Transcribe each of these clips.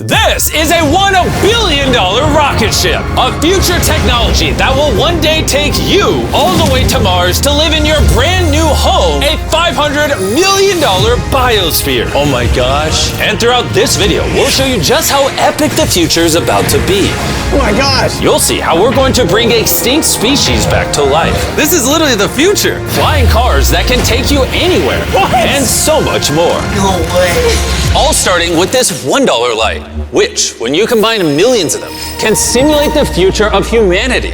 This is a $1 billion rocket ship, a future technology that will one day take you all the way to Mars to live in your brand new home, a $500 million biosphere. Oh my gosh. And throughout this video, we'll show you just how epic the future is about to be. Oh my gosh. You'll see how we're going to bring extinct species back to life. This is literally the future. Flying cars that can take you anywhere. What? And so much more. No way. All starting with this $1 light, which, when you combine millions of them, can simulate the future of humanity,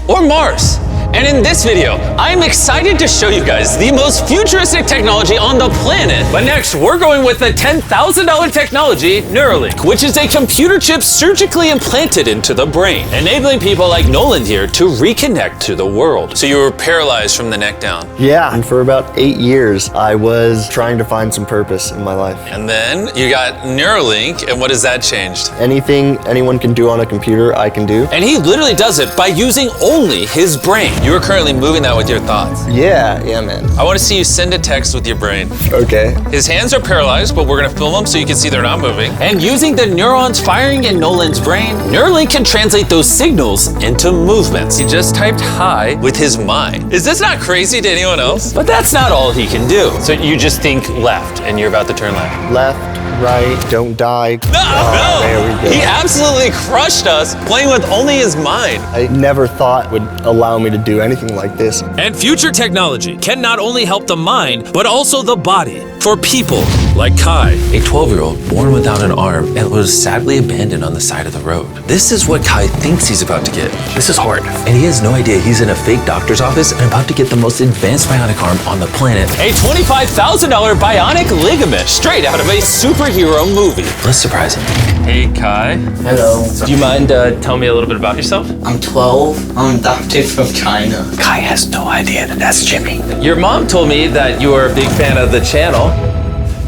or Mars. And in this video, I'm excited to show you guys the most futuristic technology on the planet. But next, we're going with the $10,000 technology, Neuralink, which is a computer chip surgically implanted into the brain, enabling people like Nolan here to reconnect to the world. So you were paralyzed from the neck down. Yeah, and for about 8 years, I was trying to find some purpose in my life. And then you got Neuralink, and what has that changed? Anything anyone can do on a computer, I can do. And he literally does it by using only his brain. You are currently moving that with your thoughts. Yeah, man. I want to see you send a text with your brain. Okay. His hands are paralyzed, but we're going to film them so you can see they're not moving. And using the neurons firing in Nolan's brain, Neuralink can translate those signals into movements. He just typed hi with his mind. Is this not crazy to anyone else? But that's not all he can do. So you just think left, and you're about to turn left. Left, right, don't die. No! There we go. He absolutely crushed us playing with only his mind. I never thought would allow me to do anything like this. And future technology can not only help the mind, but also the body for people like Kai, a 12-year-old born without an arm and was sadly abandoned on the side of the road. This is what Kai thinks he's about to get. This is hard. And he has no idea he's in a fake doctor's office and about to get the most advanced bionic arm on the planet. A $25,000 bionic ligament straight out of a superhero movie. Let's surprise him. Hey, Kai. Hello. Do you mind telling me a little bit about yourself? I'm 12. I'm adopted from China. Kai has no idea that that's Jimmy. Your mom told me that you are a big fan of the channel.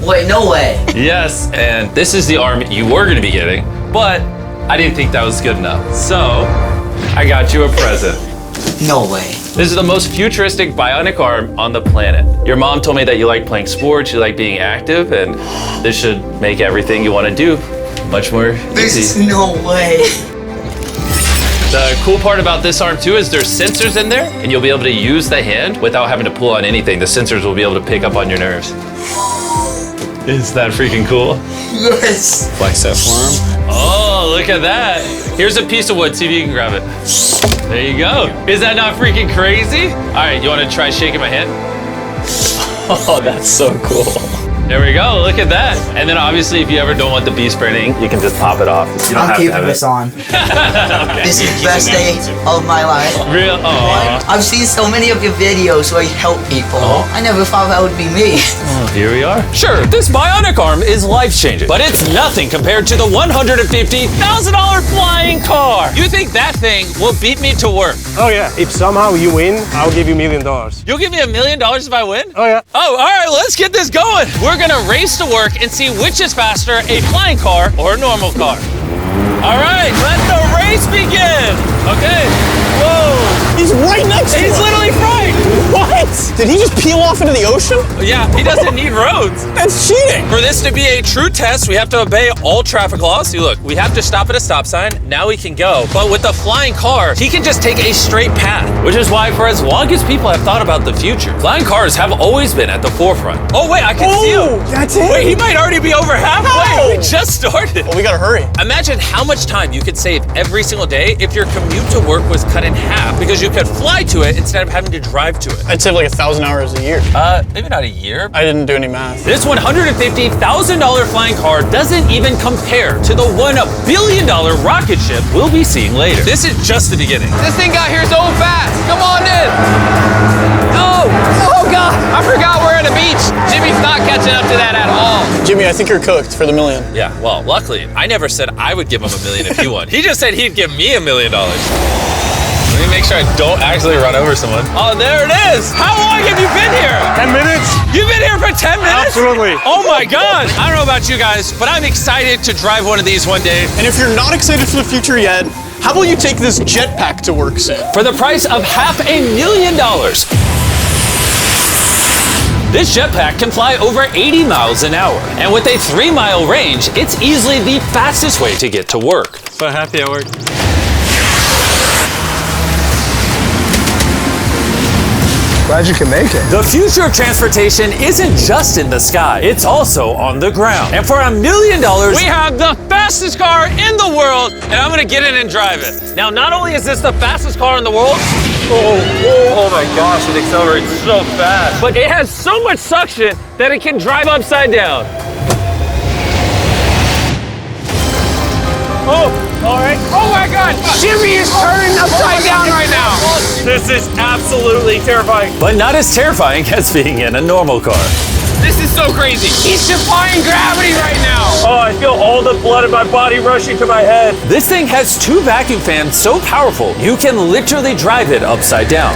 Wait, no way. Yes, and this is the arm you were gonna be getting, but I didn't think that was good enough. So, I got you a present. No way. This is the most futuristic bionic arm on the planet. Your mom told me that you like playing sports, you like being active, and this should make everything you wanna do much more This easy. is no way. The cool part about this arm too is there's sensors in there, and you'll be able to use the hand without having to pull on anything. The sensors will be able to pick up on your nerves. Is that freaking cool? Yes. Flex that for him. Oh, look at that. Here's a piece of wood. See if you can grab it. There you go. Is that not freaking crazy? All right, you want to try shaking my hand? Oh, that's so cool. There we go, look at that. And then obviously if you ever don't want the beast branding, you can just pop it off. You don't I'm have to keeping have this it. on. Okay. This is the best day of my life. Real? Aww. I've seen so many of your videos where you help people. I never thought that would be me. Oh, here we are. Sure, this bionic arm is life-changing, but it's nothing compared to the $150,000 flying car. You think that thing will beat me to work? Oh yeah. If somehow you win, I'll give you $1 million. You'll give me $1 million if I win? Oh yeah. Oh, all right, let's get this going. We're gonna race to work and see which is faster, a flying car or a normal car. All right, let the race begin. Okay, whoa. He's right next to He's us. literally right. What? Did he just peel off into the ocean? Yeah, he doesn't need roads. That's cheating. For this to be a true test, we have to obey all traffic laws. See, look, we have to stop at a stop sign. Now we can go. But with the flying car, he can just take a straight path, which is why for as long as people have thought about the future, flying cars have always been at the forefront. Oh, wait, I can see him. That's it. Wait, he might already be over halfway. No. We just started. Well, we gotta hurry. Imagine how much time you could save every single day if your commute to work was cut in half because you could fly to it instead of having to drive to it. I'd save like 1,000 hours a year. Maybe not a year. I didn't do any math. This $150,000 flying car doesn't even compare to the $1 billion rocket ship we'll be seeing later. This is just the beginning. This thing got here so fast. Come on in. Oh God. I forgot we're at a beach. Jimmy's not catching up to that at all. Jimmy, I think you're cooked for the $1 million. Yeah, well, luckily, I never said I would give him $1 million if he won. He just said he'd give me $1 million. Let me make sure I don't actually run over someone. Oh, there it is. How long have you been here? 10 minutes? You've been here for 10 minutes? Absolutely. Oh my God. I don't know about you guys, but I'm excited to drive one of these one day. And if you're not excited for the future yet, how about you take this jetpack to work soon? For the price of $500,000. This jetpack can fly over 80 miles an hour. And with a 3-mile range, it's easily the fastest way to get to work. So happy at work. Glad you can make it. The future of transportation isn't just in the sky, it's also on the ground. And for $1 million, We have the fastest car in the world, and I'm gonna get in and drive it. Now, not only is this the fastest car in the world, oh my gosh, it accelerates so fast. But it has so much suction that it can drive upside down. Oh, all right. Oh my God, Jimmy is turning upside down right now. This is absolutely terrifying. but not as terrifying as being in a normal car. This is so crazy. He's defying gravity right now. Oh, I feel all the blood in my body rushing to my head. This thing has 2 vacuum fans so powerful, you can literally drive it upside down.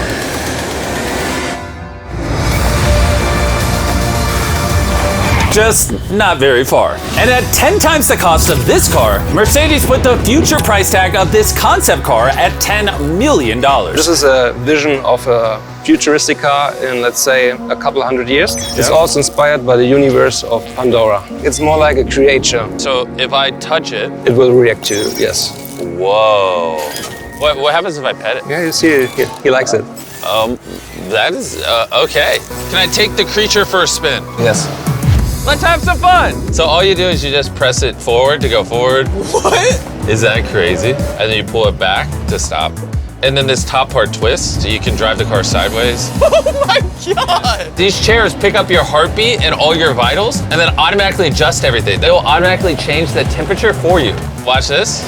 Just not very far. And at 10 times the cost of this car, Mercedes put the future price tag of this concept car at $10 million. This is a vision of a futuristic car in, let's say, a couple hundred years. It's also inspired by the universe of Pandora. It's more like a creature. So if I touch it, It will react to you, yes. whoa. What happens if I pet it? Yeah, you see, he likes it. That is, okay. Can I take the creature for a spin? Yes. Let's have some fun. So all you do is you just press it forward to go forward. What? Is that crazy? And then you pull it back to stop. And then this top part twists, so you can drive the car sideways. Oh my God! These chairs pick up your heartbeat and all your vitals, and then automatically adjust everything. They will automatically change the temperature for you. Watch this.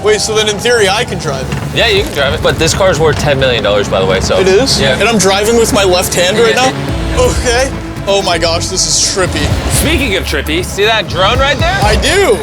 Wait, so then in theory I can drive it? Yeah, you can drive it. But this car is worth $10 million, by the way, so. It is? Yeah. And I'm driving with my left hand right Yeah. now? Okay. Oh my gosh, this is trippy. Speaking of trippy, see that drone right there? I do.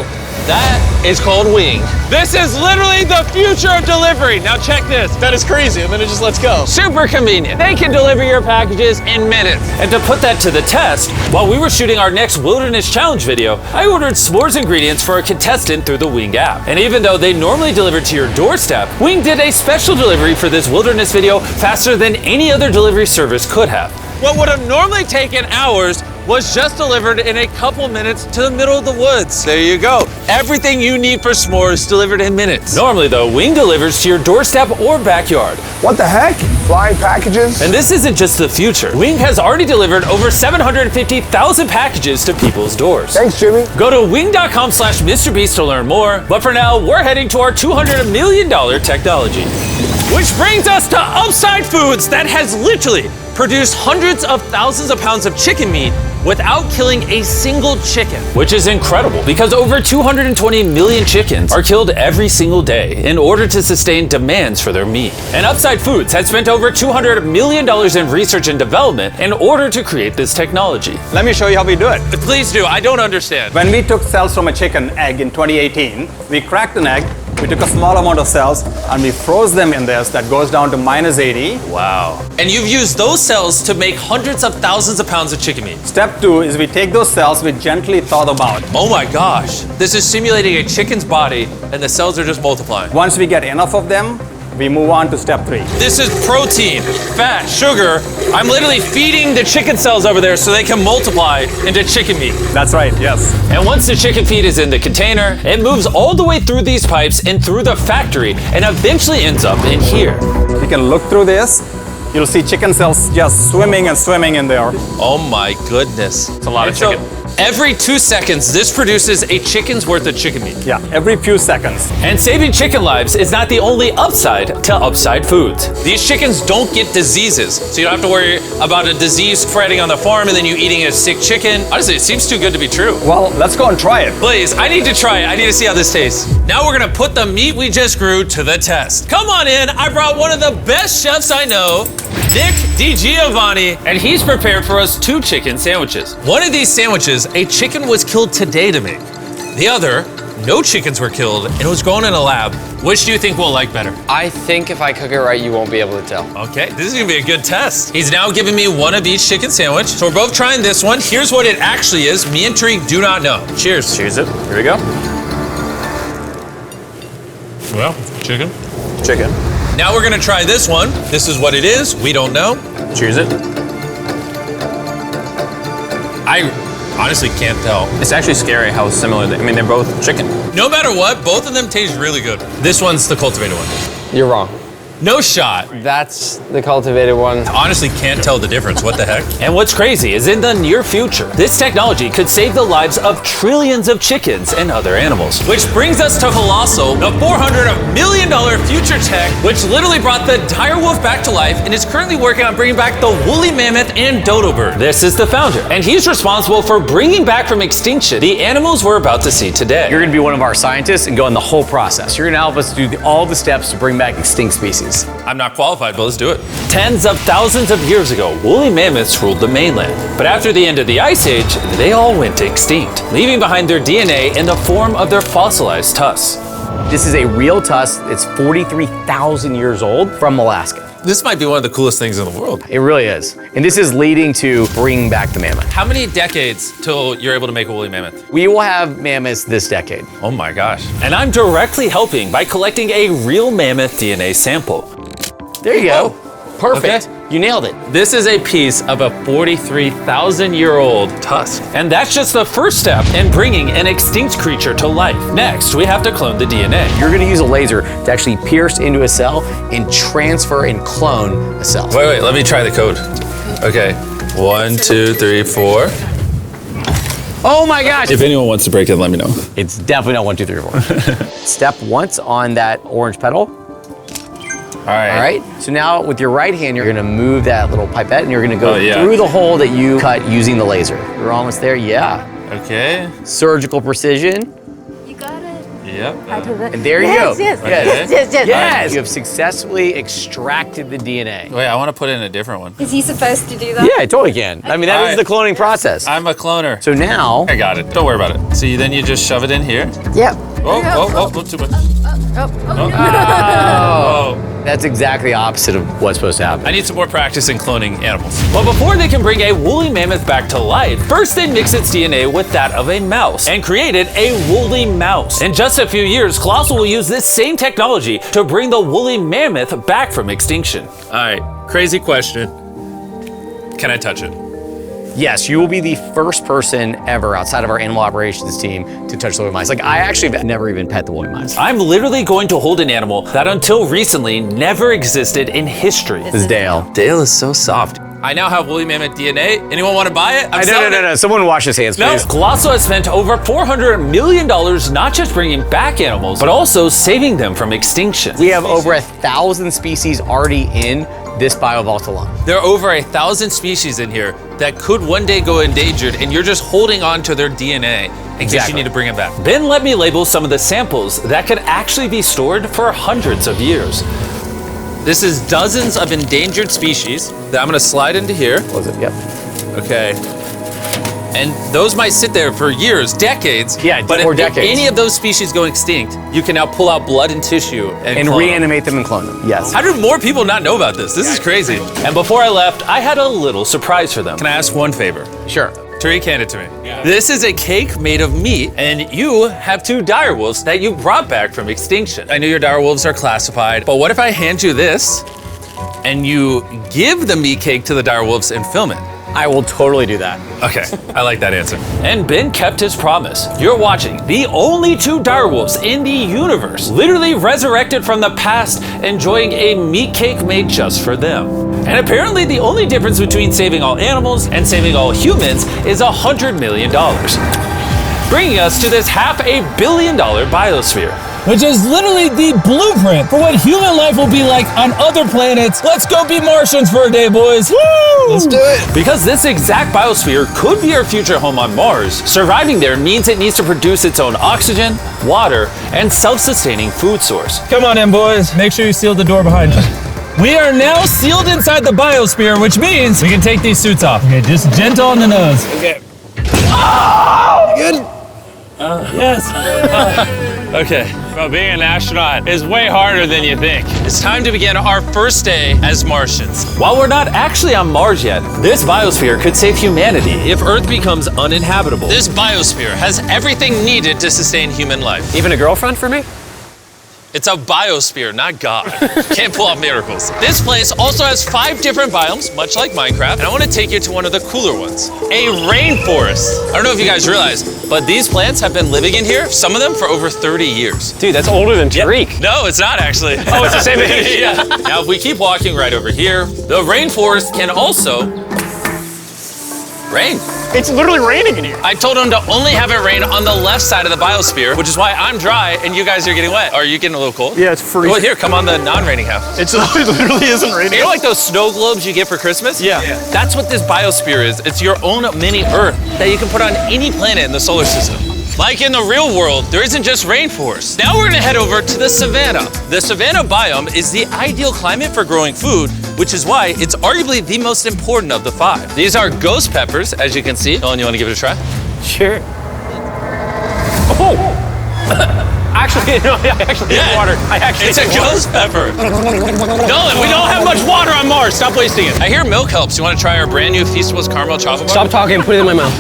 That is called Wing. This is literally the future of delivery. Now check this. That is crazy, and then it just lets go. Super convenient. They can deliver your packages in minutes. And to put that to the test, while we were shooting our next Wilderness Challenge video, I ordered s'mores ingredients for a contestant through the Wing app. And even though they normally deliver to your doorstep, Wing did a special delivery for this wilderness video faster than any other delivery service could have. What would have normally taken hours was just delivered in a couple minutes to the middle of the woods. There you go. Everything you need for s'mores delivered in minutes. Normally though, Wing delivers to your doorstep or backyard. What the heck? Flying packages? And this isn't just the future. Wing has already delivered over 750,000 packages to people's doors. Thanks, Jimmy. Go to wing.com/MrBeast to learn more. But for now, we're heading to our $200 million technology. Which brings us to Upside Foods that has literally produced hundreds of thousands of pounds of chicken meat without killing a single chicken. Which is incredible because over 220 million chickens are killed every single day in order to sustain demands for their meat. And Upside Foods has spent over $200 million in research and development in order to create this technology. Let me show you how we do it. Please do, I don't understand. When we took cells from a chicken egg in 2018, we cracked an egg, we took a small amount of cells, and we froze them in this that goes down to -80. Wow. And you've used those cells to make hundreds of thousands of pounds of chicken meat. Step 2 is we take those cells, we gently thaw them out. Oh my gosh. This is simulating a chicken's body and the cells are just multiplying. Once we get enough of them, we move on to step 3. This is protein, fat, sugar. I'm literally feeding the chicken cells over there so they can multiply into chicken meat. That's right, yes. And once the chicken feed is in the container, it moves all the way through these pipes and through the factory and eventually ends up in here. You can look through this. You'll see chicken cells just swimming and swimming in there. Oh my goodness. It's a lot of chicken. Every 2 seconds, this produces a chicken's worth of chicken meat. Yeah, every few seconds. And saving chicken lives is not the only upside to Upside Foods. These chickens don't get diseases, so you don't have to worry about a disease spreading on the farm and then you eating a sick chicken. Honestly, it seems too good to be true. Well, let's go and try it. Please, I need to try it. I need to see how this tastes. Now we're gonna put the meat we just grew to the test. Come on in, I brought one of the best chefs I know, Nick DiGiovanni, and he's prepared for us 2 chicken sandwiches. One of these sandwiches, a chicken was killed today to make. The other, no chickens were killed and it was grown in a lab. Which do you think we'll like better? I think if I cook it right, you won't be able to tell. Okay, this is gonna be a good test. He's now giving me one of each chicken sandwich. So we're both trying this one. Here's what it actually is. Me and Tariq do not know. Cheers. Cheers it. Here we go. Well, chicken. Chicken. Now we're gonna try this one. This is what it is. We don't know. Cheers it. I honestly can't tell. It's actually scary how similar I mean, they're both chicken. No matter what, both of them taste really good. This one's the cultivated one. You're wrong. No shot. That's the cultivated one. Honestly can't tell the difference. What the heck? And what's crazy is in the near future, this technology could save the lives of trillions of chickens and other animals. Which brings us to Colossal, the $400 million future tech, which literally brought the dire wolf back to life and is currently working on bringing back the woolly mammoth and dodo bird. This is the founder, and he's responsible for bringing back from extinction the animals we're about to see today. You're gonna be one of our scientists and go in the whole process. You're gonna help us do all the steps to bring back extinct species. I'm not qualified, but let's do it. Tens of thousands of years ago, woolly mammoths ruled the mainland. But after the end of the Ice Age, they all went extinct, leaving behind their DNA in the form of their fossilized tusks. This is a real tusk. It's 43,000 years old from Alaska. This might be one of the coolest things in the world. It really is. And this is leading to bringing back the mammoth. How many decades till you're able to make a woolly mammoth? We will have mammoths this decade. Oh my gosh. And I'm directly helping by collecting a real mammoth DNA sample. There you go. Perfect. Okay. You nailed it. This is a piece of a 43,000-year-old tusk. And that's just the first step in bringing an extinct creature to life. Next, we have to clone the DNA. You're gonna use a laser to actually pierce into a cell and transfer and clone a cell. Wait, let me try the code. Okay, 1, 2, 3, 4. Oh my gosh. If anyone wants to break it, let me know. It's definitely not 1, 2, 3, 4. Step once on that orange petal. All right. So now with your right hand, you're gonna move that little pipette and you're gonna go yeah. through the hole that you cut using the laser. You're almost there, yeah. Okay. Surgical precision. You got it. Yep. And there you go. Yes. Yes. You have successfully extracted the DNA. Wait, I want to put in a different one. Is he supposed to do that? Yeah, I totally can. I mean, that is the cloning process. I'm a cloner. So now, I got it. Don't worry about it. So then you just shove it in here. Yep. Oh, not too much. that's exactly opposite of what's supposed to happen. I need some more practice in cloning animals. But before they can bring a woolly mammoth back to life, first they mix its DNA with that of a mouse and created a woolly mouse. In just a few years, Colossal will use this same technology to bring the woolly mammoth back from extinction. All right, crazy question. Can I touch it? Yes, you will be the first person ever outside of our animal operations team to touch the woolly mice. Like, I actually have never even pet the woolly mice. I'm literally going to hold an animal that until recently never existed in history. This is Dale. Dale is so soft. I now have woolly mammoth DNA. Anyone want to buy it? No. Someone wash his hands, No, please. Colossal has spent over $400 million not just bringing back animals, but also saving them from extinction. We have over 1,000 species already in this biovault alone. There are over 1,000 species in here that could one day go endangered, and you're just holding on to their DNA in case you need to bring it back. Then let me label some of the samples that could actually be stored for hundreds of years. This is dozens of endangered species that I'm gonna slide into here. Was it? Yep. Okay. And those might sit there for years, decades. Yeah, but or if decades. any of those species go extinct, you can now pull out blood and tissue and clone them. reanimate them and clone them. Yes. How do more people not know about this? This is crazy. And before I left, I had a little surprise for them. Can I ask one favor? Sure. Tariq, hand it to me. This is a cake made of meat, and you have 2 dire wolves that you brought back from extinction. I know your dire wolves are classified, but what if I hand you this, and you give the meat cake to the dire wolves and film it? I will totally do that. Okay, I like that answer. And Ben kept his promise. You're watching the only 2 direwolves in the universe, literally resurrected from the past, enjoying a meat cake made just for them. And apparently the only difference between saving all animals and saving all humans is $100 million. Bringing us to this $500 million biosphere. Which is literally the blueprint for what human life will be like on other planets. Let's go be Martians for a day, boys. Woo! Let's do it. Because this exact biosphere could be our future home on Mars, surviving there means it needs to produce its own oxygen, water, and self-sustaining food source. Come on in, boys. Make sure you seal the door behind you. We are now sealed inside the biosphere, which means we can take these suits off. Okay, just gentle on the nose. Okay. Oh! Good. Yes. Okay. Bro, being an astronaut is way harder than you think. It's time to begin our first day as Martians. While we're not actually on Mars yet, this biosphere could save humanity if Earth becomes uninhabitable. This biosphere has everything needed to sustain human life. Even a girlfriend for me? It's a biosphere, not God. Can't pull off miracles. This place also has 5 different biomes, much like Minecraft, and I want to take you to one of the cooler ones, a rainforest. I don't know if you guys realize, but these plants have been living in here, some of them for over 30 years. Dude, that's older than Tariq. No, it's not actually. Oh, it's the same age. Yeah. Now, if we keep walking right over here, the rainforest can also rain. It's literally raining in here. I told him to only have it rain on the left side of the biosphere, which is why I'm dry and you guys are getting wet. Are you getting a little cold? Yeah, it's freezing. Well, here, come on the non-raining half. It literally isn't raining. You know like those snow globes you get for Christmas? Yeah. That's what this biosphere is. It's your own mini Earth that you can put on any planet in the solar system. Like in the real world, there isn't just rainforests. Now we're gonna head over to the savanna. The savanna biome is the ideal climate for growing food, which is why it's arguably the most important of the 5. These are ghost peppers, as you can see. Nolan, you wanna give it a try? Sure. Oh! Actually, no, I actually need water. It's a ghost pepper. Nolan, we don't have much water on Mars. Stop wasting it. I hear milk helps. You want to try our brand new Feastables caramel chocolate bar? Stop talking, put it in my mouth.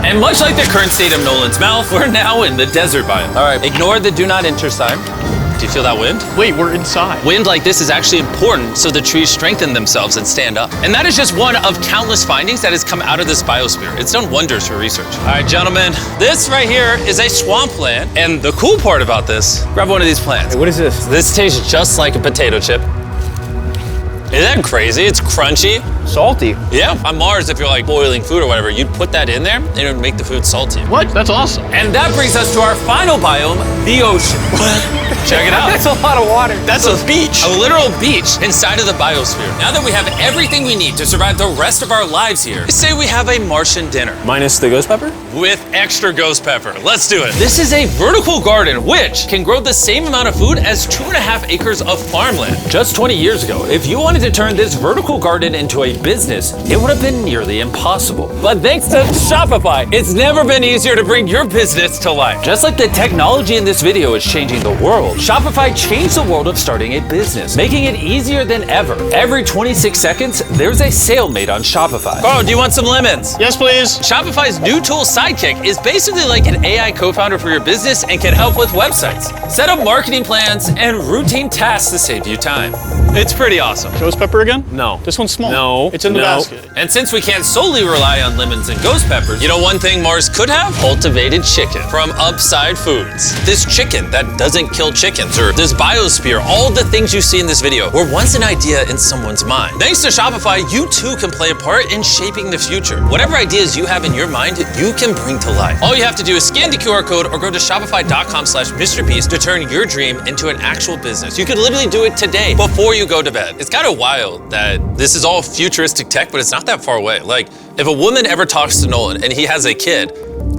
And much like the current state of Nolan's mouth, we're now in the desert biome. All right, ignore the do not enter sign. Do you feel that wind? Wait, we're inside. Wind like this is actually important so the trees strengthen themselves and stand up. And that is just one of countless findings that has come out of this biosphere. It's done wonders for research. All right, gentlemen, this right here is a swampland. And the cool part about this, grab one of these plants. Hey, what is this? This tastes just like a potato chip. Isn't that crazy? It's crunchy. Salty. Yeah. On Mars, if you're like boiling food or whatever, you'd put that in there and it would make the food salty. What? That's awesome. And that brings us to our final biome, the ocean. Check it out. That's a lot of water. That's a beach. A literal beach inside of the biosphere. Now that we have everything we need to survive the rest of our lives here, say we have a Martian dinner. Minus the ghost pepper? With extra ghost pepper. Let's do it. This is a vertical garden, which can grow the same amount of food as 2.5 acres of farmland. Just 20 years ago, if you wanted to turn this vertical garden into a business, it would have been nearly impossible. But thanks to Shopify, it's never been easier to bring your business to life. Just like the technology in this video is changing the world, Shopify changed the world of starting a business, making it easier than ever. Every 26 seconds, there's a sale made on Shopify. Carl, do you want some lemons? Yes, please. Shopify's new tool, Sidekick, is basically like an AI co-founder for your business and can help with websites, set up marketing plans, and routine tasks to save you time. It's pretty awesome. Ghost pepper again? No. This one's small. No. It's in the basket. And since we can't solely rely on lemons and ghost peppers, you know one thing Mars could have? Cultivated chicken from Upside Foods. This chicken that doesn't kill chickens, or this biosphere, all the things you see in this video were once an idea in someone's mind. Thanks to Shopify, you too can play a part in shaping the future. Whatever ideas you have in your mind, you can bring to life. All you have to do is scan the QR code or go to shopify.com/MrBeast to turn your dream into an actual business. You could literally do it today before you go to bed. It's kind of wild that this is all futuristic tech, but it's not that far away. Like, if a woman ever talks to Nolan and he has a kid,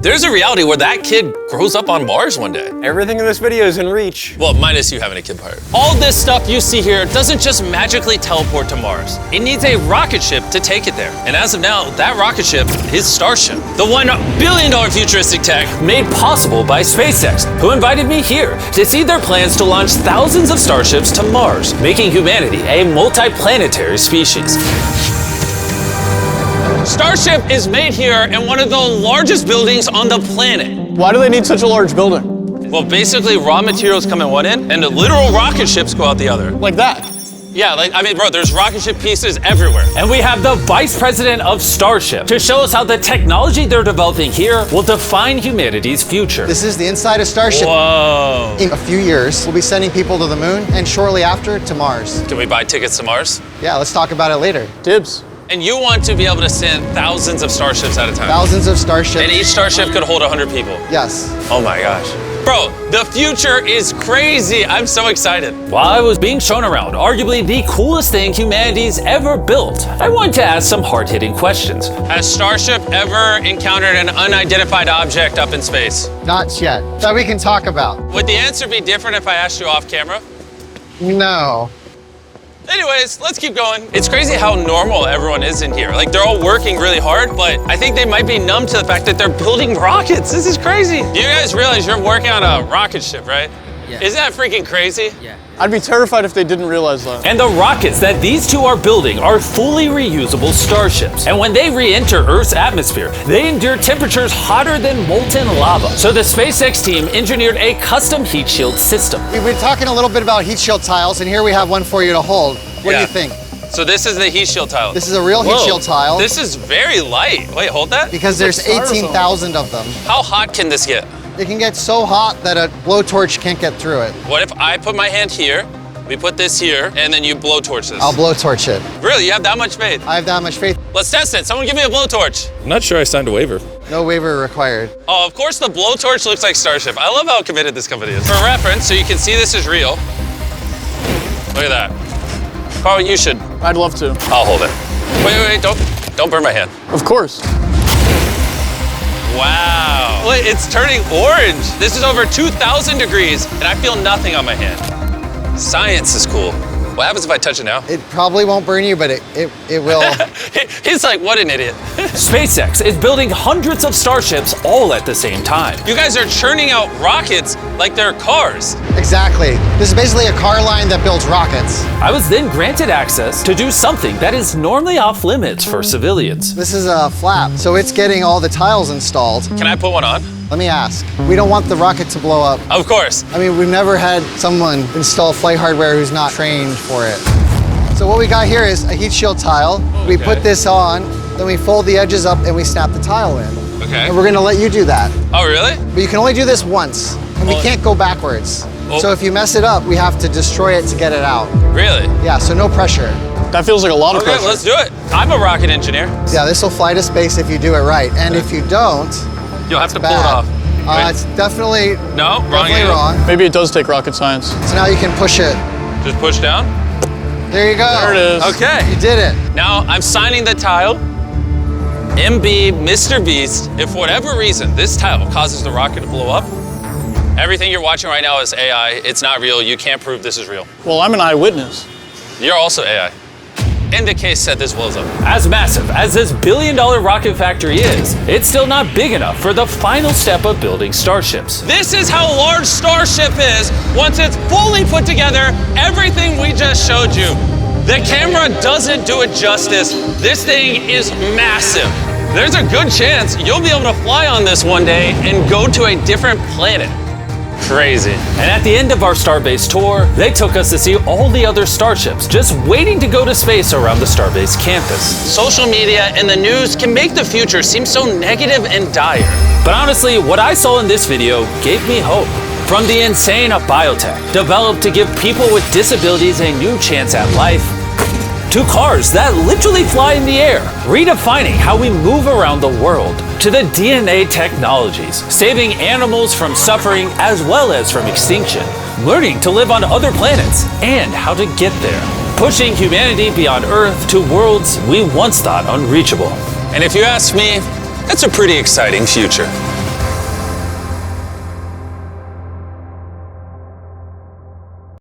there's a reality where that kid grows up on Mars one day. Everything in this video is in reach. Well, minus you having a kid part. All this stuff you see here doesn't just magically teleport to Mars. It needs a rocket ship to take it there. And as of now, that rocket ship is Starship. The $1 billion futuristic tech made possible by SpaceX, who invited me here to see their plans to launch thousands of starships to Mars, making humanity a multi-planetary species. Starship is made here in one of the largest buildings on the planet. Why do they need such a large building? Well, basically, raw materials come in one end, and the literal rocket ships go out the other. Like that? Yeah, bro, there's rocket ship pieces everywhere. And we have the vice president of Starship to show us how the technology they're developing here will define humanity's future. This is the inside of Starship. Whoa. In a few years, we'll be sending people to the moon, and shortly after, to Mars. Can we buy tickets to Mars? Yeah, let's talk about it later. Dibs. And you want to be able to send thousands of starships at a time. Thousands of starships. And each starship could hold 100 people. Yes. Oh my gosh. Bro, the future is crazy. I'm so excited. While I was being shown around, arguably the coolest thing humanity's ever built, I wanted to ask some hard-hitting questions. Has Starship ever encountered an unidentified object up in space? Not yet. That we can talk about. Would the answer be different if I asked you off camera? No. Anyways, let's keep going. It's crazy how normal everyone is in here. Like, they're all working really hard, but I think they might be numb to the fact that they're building rockets. This is crazy. You guys realize you're working on a rocket ship, right? Isn't that freaking crazy? I'd be terrified if they didn't realize that. And the rockets that these two are building are fully reusable starships. And when they re-enter Earth's atmosphere, they endure temperatures hotter than molten lava. So the SpaceX team engineered a custom heat shield system. We've been talking a little bit about heat shield tiles, and here we have one for you to hold. What do you think? So this is the heat shield tile. This is a real heat shield tile. This is very light. Wait, hold that. Because there's 18,000 of them. How hot can this get? It can get so hot that a blowtorch can't get through it. What if I put my hand here, we put this here, and then you blowtorch this? I'll blowtorch it. Really? You have that much faith? I have that much faith. Let's test it. Someone give me a blowtorch. I'm not sure I signed a waiver. No waiver required. Oh, of course the blowtorch looks like Starship. I love how committed this company is. For reference, so you can see this is real. Look at that. Carl, you should. I'd love to. I'll hold it. Wait, don't burn my hand. Of course. Wow. Look, it's turning orange. This is over 2,000 degrees, and I feel nothing on my hand. Science is cool. What happens if I touch it now? It probably won't burn you, but it will. He's like, what an idiot. SpaceX is building hundreds of starships all at the same time. You guys are churning out rockets like they're cars. Exactly. This is basically a car line that builds rockets. I was then granted access to do something that is normally off limits for civilians. This is a flap, so it's getting all the tiles installed. Can I put one on? Let me ask. We don't want the rocket to blow up. Of course. I mean, we've never had someone install flight hardware who's not trained for it. So what we got here is a heat shield tile. We put this on, then we fold the edges up and we snap the tile in. Okay. And we're gonna let you do that. Oh, really? But you can only do this once, and we can't go backwards. So if you mess it up, we have to destroy it to get it out. Really? Yeah, so no pressure. That feels like a lot of pressure. Okay, let's do it. I'm a rocket engineer. Yeah, this will fly to space if you do it right. And if you don't, you'll have to bad. pull it off. Right? It's definitely wrong. Maybe it does take rocket science. So now you can push it. Just push down? There you go. There it is. Okay. You did it. Now I'm signing the tile. MB, MrBeast, if for whatever reason this tile causes the rocket to blow up, everything you're watching right now is AI. It's not real. You can't prove this is real. Well, I'm an eyewitness. You're also AI. In the case that this blows up. As massive as this billion-dollar rocket factory is, it's still not big enough for the final step of building starships. This is how large Starship is once it's fully put together, everything we just showed you. The camera doesn't do it justice. This thing is massive. There's a good chance you'll be able to fly on this one day and go to a different planet. Crazy. And at the end of our Starbase tour, they took us to see all the other starships just waiting to go to space around the Starbase campus. Social media and the news can make the future seem so negative and dire. But honestly, what I saw in this video gave me hope. From the insane biotech developed to give people with disabilities a new chance at life, to cars that literally fly in the air, redefining how we move around the world, to the DNA technologies, saving animals from suffering as well as from extinction, learning to live on other planets, and how to get there, pushing humanity beyond Earth to worlds we once thought unreachable. And if you ask me, that's a pretty exciting future.